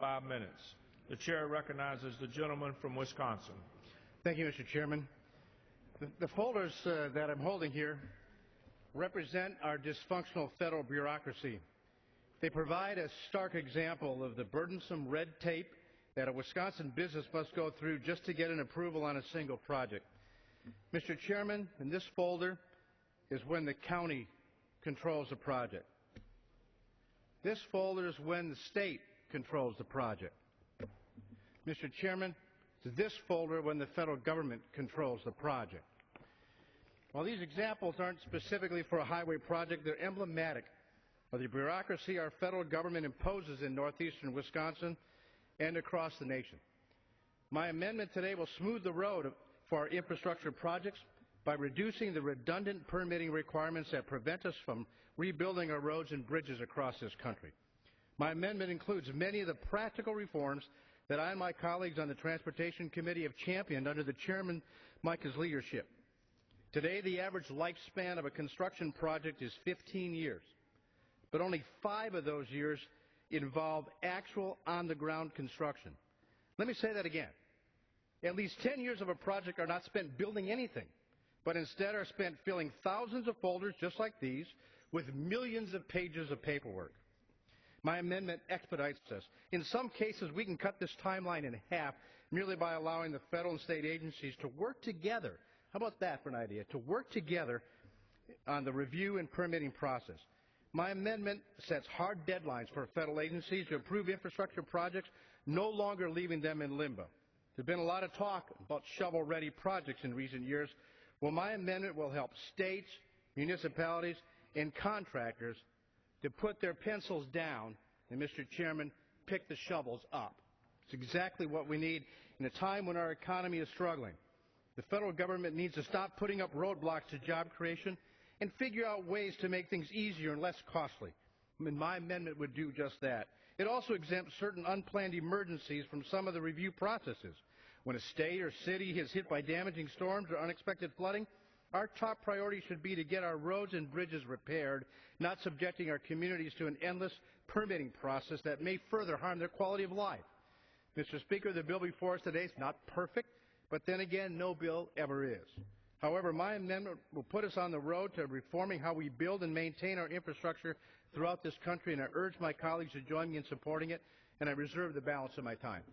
5 minutes. The chair recognizes the gentleman from Wisconsin. Thank you, Mr. Chairman. The folders that I'm holding here represent our dysfunctional federal bureaucracy. They provide a stark example of the burdensome red tape that a Wisconsin business must go through just to get an approval on a single project. Mr. Chairman, in this folder is when the county controls the project. This folder is when the state controls the project. Mr. Chairman, this folder when the federal government controls the project. While these examples aren't specifically for a highway project, they're emblematic of the bureaucracy our federal government imposes in northeastern Wisconsin and across the nation. My amendment today will smooth the road for our infrastructure projects by reducing the redundant permitting requirements that prevent us from rebuilding our roads and bridges across this country. My amendment includes many of the practical reforms that I and my colleagues on the Transportation Committee have championed under the Chairman Micah's leadership. Today, the average lifespan of a construction project is 15 years, but only 5 of those years involve actual on-the-ground construction. Let me say that again. At least 10 years of a project are not spent building anything, but instead are spent filling thousands of folders just like these with millions of pages of paperwork. My amendment expedites this. In some cases, we can cut this timeline in half merely by allowing the federal and state agencies to work together. How about that for an idea? To work together on the review and permitting process. My amendment sets hard deadlines for federal agencies to approve infrastructure projects, no longer leaving them in limbo. There's been a lot of talk about shovel-ready projects in recent years. Well, my amendment will help states, municipalities, and contractors to put their pencils down and, Mr. Chairman, pick the shovels up. It's exactly what we need in a time when our economy is struggling. The federal government needs to stop putting up roadblocks to job creation and figure out ways to make things easier and less costly. And my amendment would do just that. It also exempts certain unplanned emergencies from some of the review processes. When a state or city is hit by damaging storms or unexpected flooding, our top priority should be to get our roads and bridges repaired, not subjecting our communities to an endless permitting process that may further harm their quality of life. Mr. Speaker, the bill before us today is not perfect, but then again, no bill ever is. However, my amendment will put us on the road to reforming how we build and maintain our infrastructure throughout this country, and I urge my colleagues to join me in supporting it, and I reserve the balance of my time.